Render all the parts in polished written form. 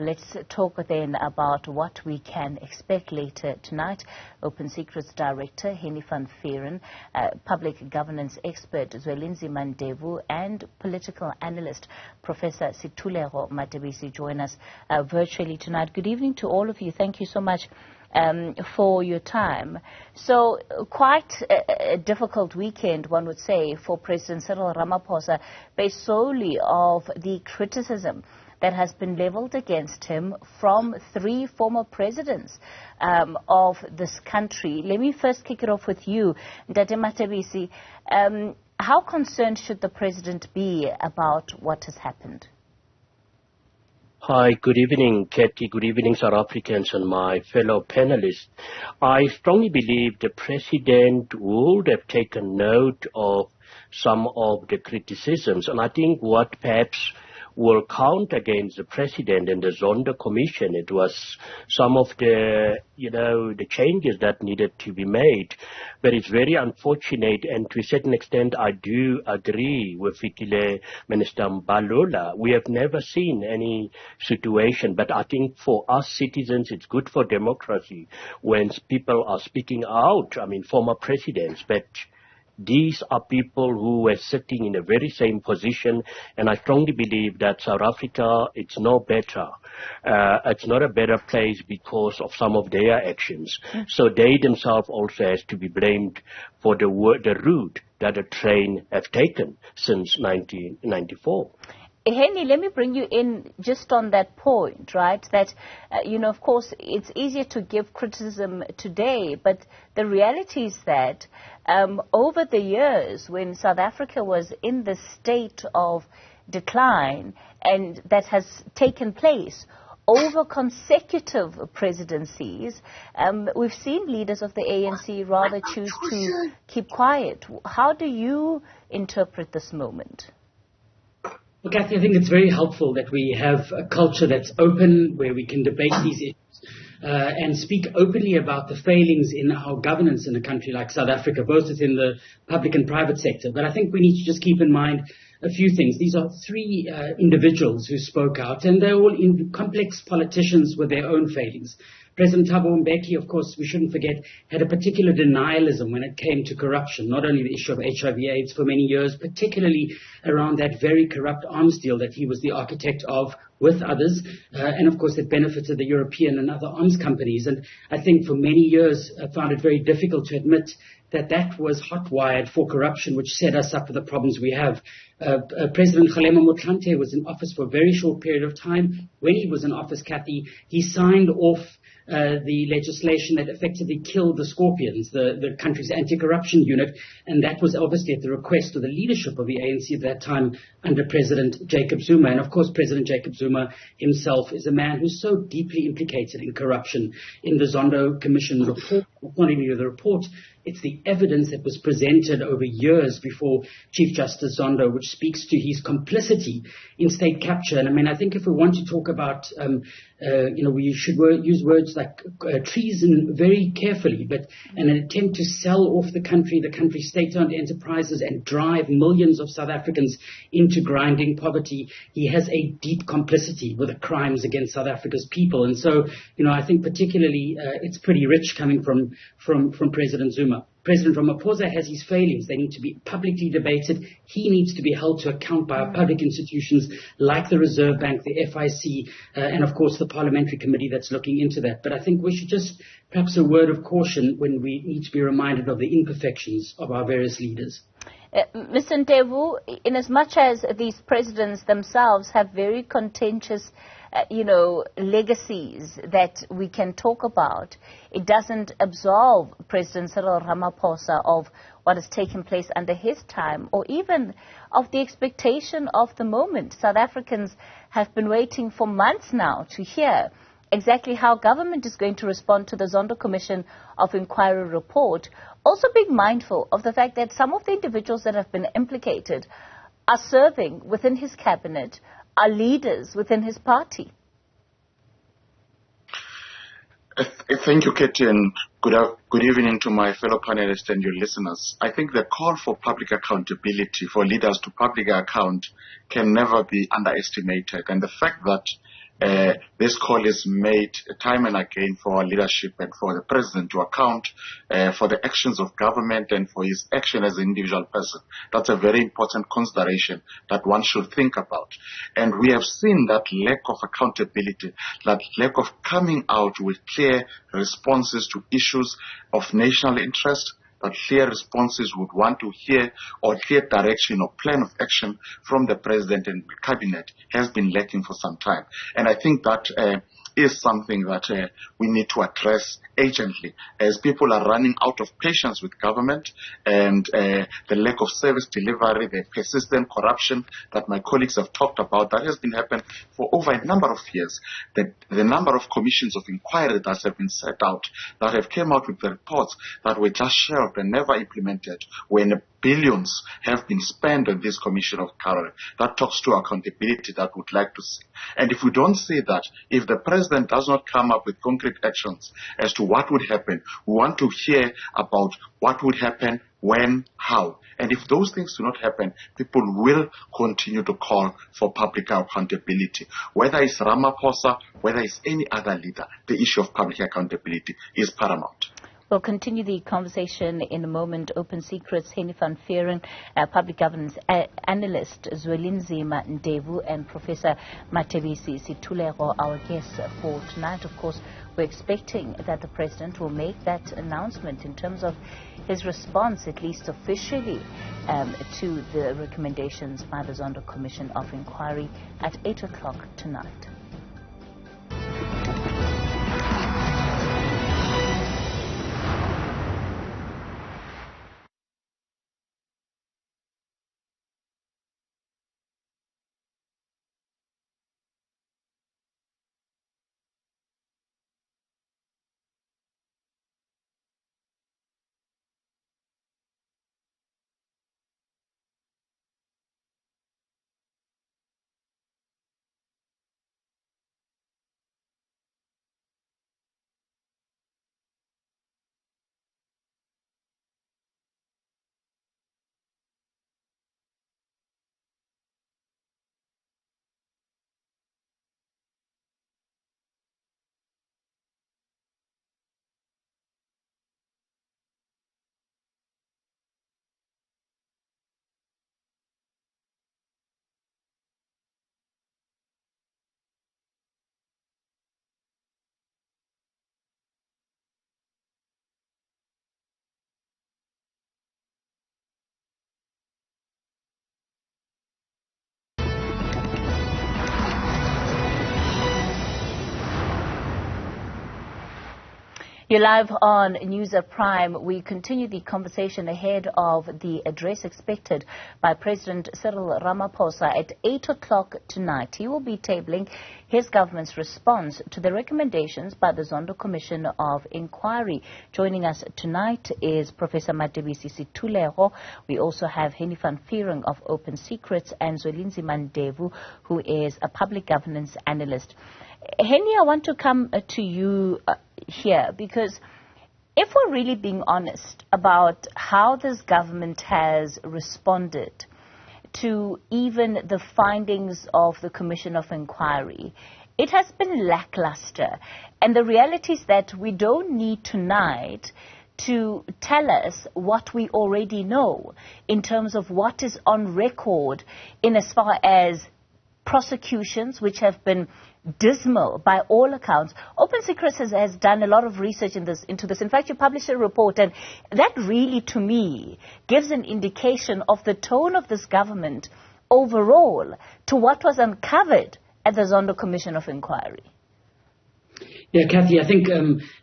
Let's talk then about what we can expect later tonight. Open Secrets Director Hennie van Vuuren, public governance expert Zwelinzima Ndevu, and political analyst Professor Sethulego Matebesi join us virtually tonight. Good evening to all of you. Thank you so much for your time. So quite a difficult weekend, one would say, for President Cyril Ramaphosa, based solely of the criticism that has been leveled against him from three former presidents of this country. Let me first kick it off with you, Ntate Matebesi. How concerned should the president be about what has happened? Hi, good evening, Katie. Good evening, South Africans and my fellow panelists. I strongly believe the president would have taken note of some of the criticisms, and I think what perhaps will count against the president and the Zondo Commission, it was some of the, the changes that needed to be made. But it's very unfortunate, and to a certain extent, I do agree with Fikile Minister Balola. We have never seen any situation, but I think for us citizens, it's good for democracy when people are speaking out. I mean, former presidents, but these are people who were sitting in the very same position, and I strongly believe that South Africa, it's no better. It's not a better place because of some of their actions. So they themselves also has to be blamed for the route that the train have taken since 1994. Hennie, let me bring you in just on that point, right? That, of course, it's easier to give criticism today, but the reality is that over the years when South Africa was in the state of decline, and that has taken place over consecutive presidencies, we've seen leaders of the ANC rather choose to keep quiet. How do you interpret this moment? Well, Kathy, I think it's very helpful that we have a culture that's open, where we can debate these issues and speak openly about the failings in our governance in a country like South Africa, both within the public and private sector. But I think we need to just keep in mind a few things. These are three individuals who spoke out, and they're all complex politicians with their own failings. President Thabo Mbeki, of course, we shouldn't forget, had a particular denialism when it came to corruption, not only the issue of HIV/AIDS for many years, particularly around that very corrupt arms deal that he was the architect of with others, and of course that benefited the European and other arms companies. And I think for many years I found it very difficult to admit that that was hotwired for corruption, which set us up for the problems we have. President Kgalema Motlanthe was in office for a very short period of time. When he was in office, Kathy, he signed off the legislation that effectively killed the Scorpions, the country's anti-corruption unit, and that was obviously at the request of the leadership of the ANC at that time under President Jacob Zuma. And of course, President Jacob Zuma himself is a man who's so deeply implicated in corruption. In the Zondo Commission report, not only the report, it's the evidence that was presented over years before Chief Justice Zondo, which speaks to his complicity in state capture. And I mean, I think if we want to talk about, we should use words like treason very carefully, but an attempt to sell off the country's state-owned enterprises and drive millions of South Africans into grinding poverty. He has a deep complicity with the crimes against South Africa's people. And so, I think particularly it's pretty rich coming from President Zuma. President Ramaphosa has his failings. They need to be publicly debated. He needs to be held to account by our public institutions like the Reserve Bank, the FIC, and of course the parliamentary committee that's looking into that. But I think we should just perhaps a word of caution when we need to be reminded of the imperfections of our various leaders. Mr. Ndevu, in as much as these presidents themselves have very contentious legacies that we can talk about, it doesn't absolve President Cyril Ramaphosa of what has taken place under his time, or even of the expectation of the moment. South Africans have been waiting for months now to hear exactly how government is going to respond to the Zondo Commission of Inquiry report, also being mindful of the fact that some of the individuals that have been implicated are serving within his cabinet, are leaders within his party. Thank you, Katie, and good evening to my fellow panelists and your listeners. I think the call for public accountability, for leaders to publicly account, can never be underestimated. And the fact that This call is made time and again for our leadership and for the president to account for the actions of government and for his action as an individual person. That's a very important consideration that one should think about. And we have seen that lack of accountability, that lack of coming out with clear responses to issues of national interest, that clear responses would want to hear, or clear direction or plan of action from the president and the cabinet has been lacking for some time. And I think that is something that we need to address urgently, as people are running out of patience with government, and the lack of service delivery, the persistent corruption that my colleagues have talked about, that has been happening for over a number of years. The number of commissions of inquiry that have been set out, that have came out with the reports that were just shelved and never implemented, when billions have been spent on this commission of inquiry, that talks to accountability that we'd like to see. And if we don't see that, if the president does not come up with concrete actions as to what would happen, we want to hear about what would happen, when, how. And if those things do not happen, people will continue to call for public accountability. Whether it's Ramaphosa, whether it's any other leader, the issue of public accountability is paramount. We'll continue the conversation in a moment. Open Secrets, Hennie van Vuuren, public governance analyst Zwelinzima Ndevu, and Professor Matebesi Sethulego, our guests for tonight. Of course, we're expecting that the president will make that announcement in terms of his response, at least officially, to the recommendations by the Zondo Commission of Inquiry at 8 o'clock tonight. You're live on News at Prime. We continue the conversation ahead of the address expected by President Cyril Ramaphosa at 8 o'clock tonight. He will be tabling his government's response to the recommendations by the Zondo Commission of Inquiry. Joining us tonight is Professor Matebesi Sethulego. We also have Hennie van Vuuren of Open Secrets and Zwelinzima Ndevu, who is a public governance analyst. Hennie, I want to come to you here, because if we're really being honest about how this government has responded to even the findings of the Commission of Inquiry, it has been lackluster. And the reality is that we don't need tonight to tell us what we already know in terms of what is on record in as far as prosecutions, which have been dismal by all accounts. Open Secrets has done a lot of research into this. In fact, you published a report, and that really, to me, gives an indication of the tone of this government overall to what was uncovered at the Zondo Commission of Inquiry. Yeah, Kathy, I think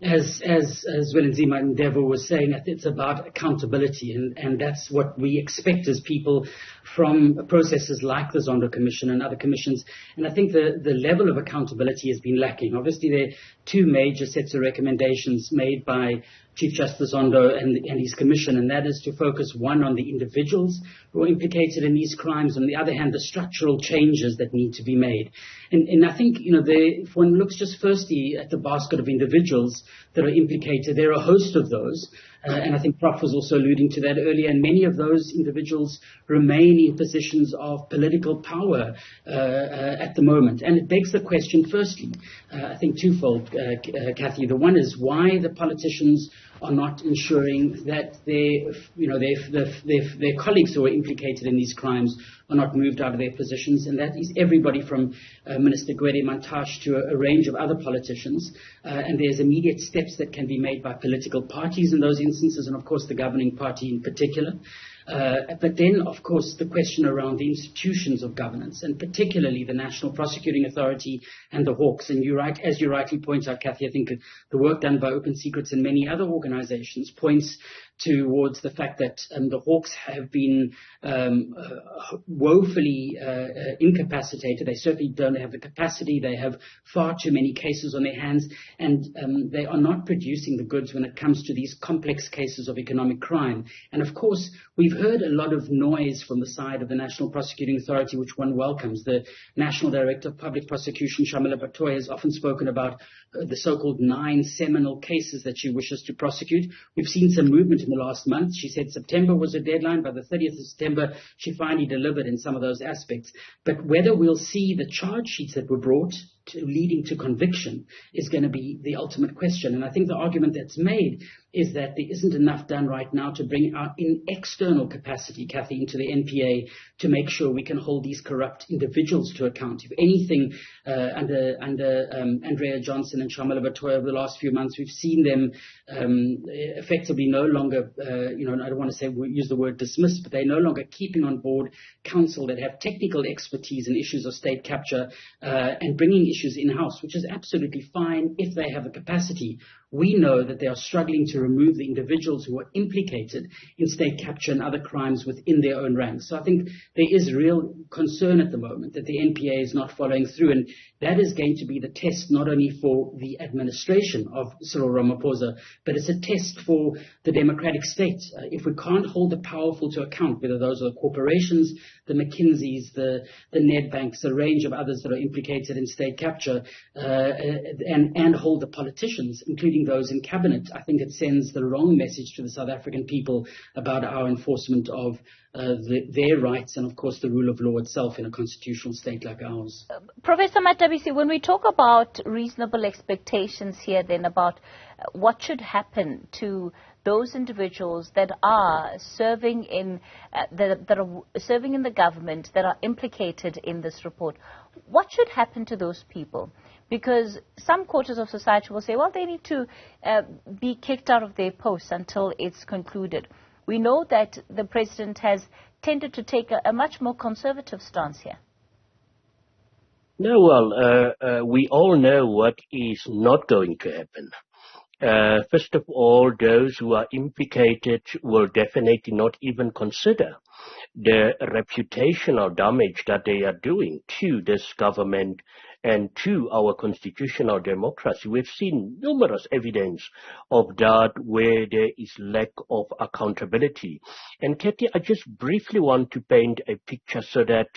as Zwelinzima Ndevu was saying, it's about accountability, and that's what we expect as people from processes like the Zondo Commission and other commissions. And I think the level of accountability has been lacking. Obviously, there are two major sets of recommendations made by Chief Justice Zondo and his commission, and that is to focus, one, on the individuals who are implicated in these crimes, and on the other hand, the structural changes that need to be made. And I think, if one looks just firstly at the basket of individuals that are implicated, there are a host of those. And I think Prof was also alluding to that earlier, and many of those individuals remain in positions of political power at the moment. And it begs the question, firstly, I think twofold, Kathy. The one is why the politicians are not ensuring that their colleagues who are implicated in these crimes are not moved out of their positions, and that is everybody from Minister Gwede Mantashe to a range of other politicians. And there's immediate steps that can be made by political parties in those instances, and of course the governing party in particular. But then, of course, the question around the institutions of governance, and particularly the National Prosecuting Authority and the Hawks. And as you rightly point out, Kathy, I think the work done by Open Secrets and many other organizations points towards the fact that the Hawks have been woefully incapacitated. They certainly don't have the capacity. They have far too many cases on their hands, and they are not producing the goods when it comes to these complex cases of economic crime. And of course, we've heard a lot of noise from the side of the National Prosecuting Authority, which one welcomes. The National Director of Public Prosecution, Shamila Batoya, has often spoken about the so-called 9 seminal cases that she wishes to prosecute. We've seen some movement in the last month. She said September was a deadline. By the 30th of September, she finally delivered in some of those aspects. But whether we'll see the charge sheets that were brought leading to conviction is going to be the ultimate question. And I think the argument that's made is that there isn't enough done right now to bring out in external capacity, Kathy, into the NPA to make sure we can hold these corrupt individuals to account. If anything, under Andrea Johnson and Shamila Batoya over the last few months, we've seen them effectively no longer, I don't want to use the word dismissed, but they're no longer keeping on board counsel that have technical expertise in issues of state capture and bringing issues in-house, which is absolutely fine if they have the capacity. We know that they are struggling to remove the individuals who are implicated in state capture and other crimes within their own ranks. So I think there is real concern at the moment that the NPA is not following through, and that is going to be the test not only for the administration of Cyril Ramaphosa, but it's a test for the democratic state. If we can't hold the powerful to account, whether those are the corporations, the McKinseys, the Nedbanks, a range of others that are implicated in state capture, and hold the politicians, including those in cabinet, I think it sends the wrong message to the South African people about our enforcement of their rights and, of course, the rule of law itself in a constitutional state like ours. Professor Matebesi, when we talk about reasonable expectations here then about what should happen to those individuals that are serving in that are serving in the government, that are implicated in this report, what should happen to those people? Because some quarters of society will say, well, they need to be kicked out of their posts until it's concluded. We know that the president has tended to take a much more conservative stance here. No, well, we all know what is not going to happen. First of all, those who are implicated will definitely not even consider the reputational damage that they are doing to this government and to our constitutional democracy. We've seen numerous evidence of that where there is lack of accountability. And Katie, I just briefly want to paint a picture so that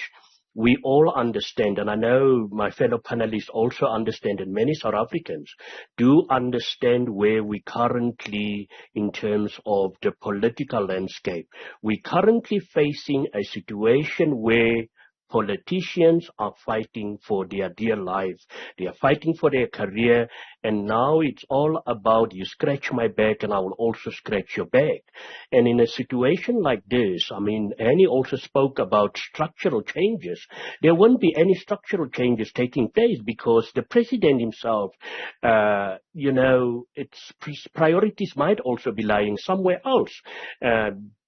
we all understand, and I know my fellow panelists also understand, and many South Africans do understand where we currently, in terms of the political landscape, we're currently facing a situation where politicians are fighting for their dear life. They are fighting for their career, and now it's all about you scratch my back and I will also scratch your back. And in a situation like this, I mean, Hennie also spoke about structural changes. There won't be any structural changes taking place because the president himself, its priorities might also be lying somewhere else.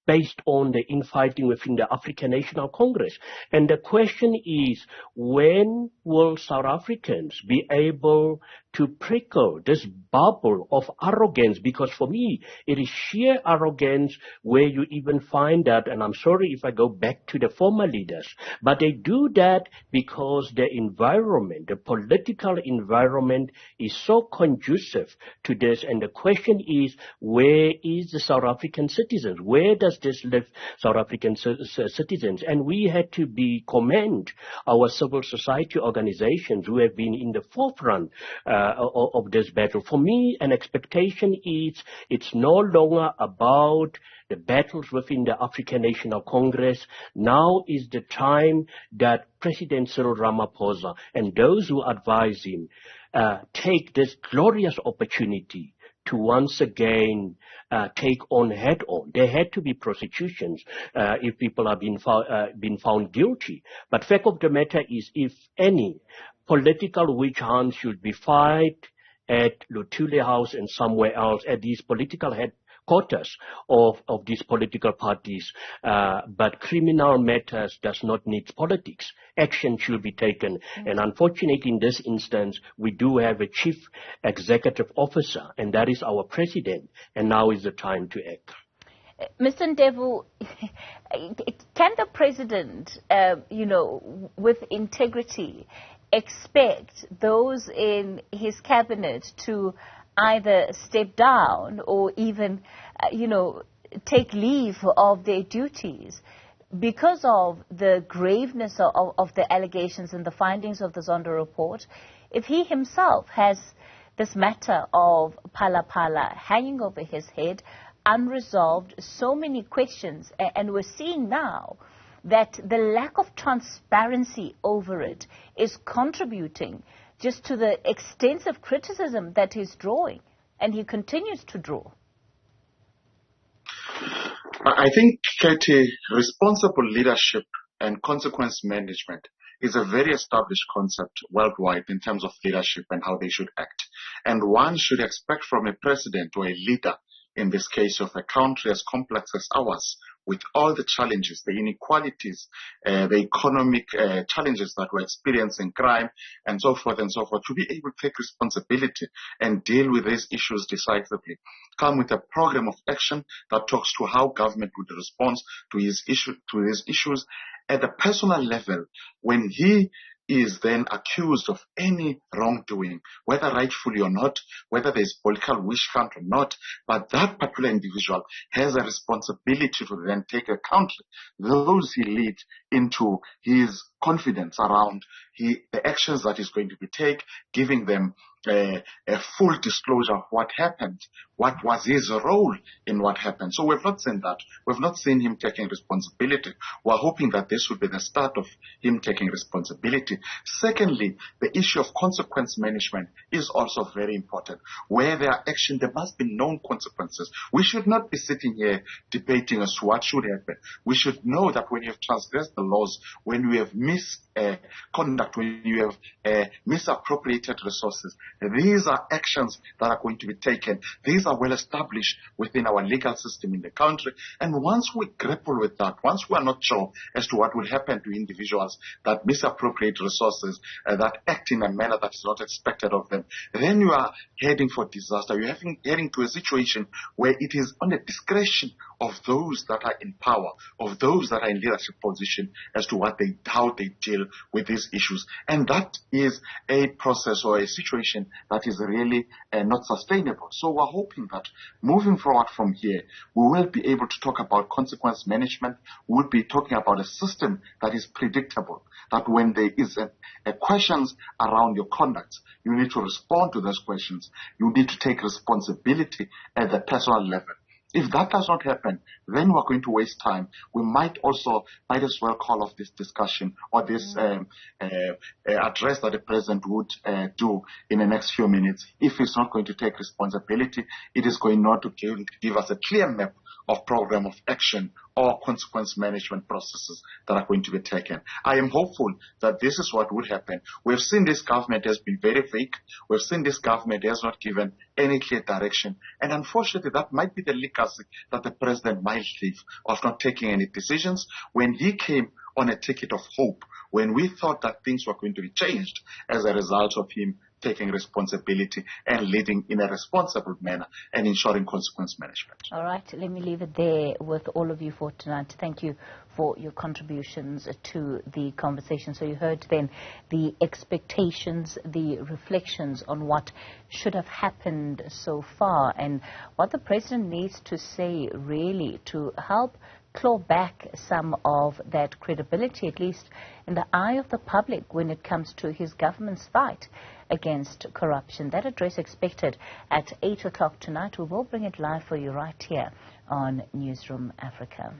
Based on the infighting within the African National Congress. And the question is, when will South Africans be able to prickle this bubble of arrogance? Because for me, it is sheer arrogance where you even find that, and I'm sorry if I go back to the former leaders, but they do that because the environment, the political environment is so conducive to this. And the question is, where is the South African citizens? Where does this live, South African citizens? And we had to commend our civil society organizations who have been in the forefront of this battle. For me, an expectation is it's no longer about the battles within the African National Congress. Now is the time that President Cyril Ramaphosa and those who advise him take this glorious opportunity to once again take on head-on. There had to be prosecutions if people have been found guilty. But fact of the matter is, if any political witch hunts should be fired at Luthuli House and somewhere else, at these political headquarters of these political parties, but criminal matters does not need politics. Action should be taken. And unfortunately, in this instance, we do have a chief executive officer, and that is our president, and now is the time to act. Mr. Ndevu, can the president, with integrity, expect those in his cabinet to either step down or even, take leave of their duties because of the graveness of the allegations and the findings of the Zondo report, if he himself has this matter of Phala Phala hanging over his head, unresolved, so many questions, and we're seeing now that the lack of transparency over it is contributing just to the extensive criticism that he's drawing, and he continues to draw. I think, Katie, responsible leadership and consequence management is a very established concept worldwide in terms of leadership and how they should act. And one should expect from a president or a leader, in this case of a country as complex as ours, with all the challenges, the inequalities, the economic challenges that we're experiencing, crime, and so forth, to be able to take responsibility and deal with these issues decisively. Come with a program of action that talks to how government would respond to these issues at the personal level when he is then accused of any wrongdoing, whether rightfully or not, whether there's political wish hunt or not, but that particular individual has a responsibility to then take account those he leads into his confidence around the actions that he's going to be taking, giving them a full disclosure of what happened, what was his role in what happened. So we've not seen that. We've not seen him taking responsibility. We're hoping that this will be the start of him taking responsibility. Secondly, the issue of consequence management is also very important. Where there are action, there must be known consequences. We should not be sitting here debating as to what should happen. We should know that when you have transgressed the laws, when you have misconduct, when you have misappropriated resources, these are actions that are going to be taken. These are well established within our legal system in the country. And once we grapple with that, once we are not sure as to what will happen to individuals that misappropriate resources, that act in a manner that is not expected of them, then you are heading for disaster. You're heading to a situation where it is on the discretion of those that are in power, of those that are in leadership position as to how they deal with these issues. And that is a process or a situation that is really not sustainable. So we're hoping that moving forward from here, we will be able to talk about consequence management. We'll be talking about a system that is predictable, that when there is a questions around your conduct, you need to respond to those questions. You need to take responsibility at the personal level. If that does not happen, then we're going to waste time. We might as well call off this discussion or this address that the president would do in the next few minutes. If he's not going to take responsibility, it is going not to give us a clear map of program of action or consequence management processes that are going to be taken. I am hopeful that this is what would happen. We've seen this government has been very vague. We've seen this government has not given any clear direction. And unfortunately, that might be the legacy that the president might leave of not taking any decisions. When he came on a ticket of hope, when we thought that things were going to be changed as a result of him taking responsibility and leading in a responsible manner and ensuring consequence management. All right, let me leave it there with all of you for tonight. Thank you for your contributions to the conversation. So you heard then the expectations, the reflections on what should have happened so far and what the president needs to say really to help claw back some of that credibility, at least in the eye of the public, when it comes to his government's fight against corruption. That address expected at 8 o'clock tonight. We will bring it live for you right here on Newzroom Afrika.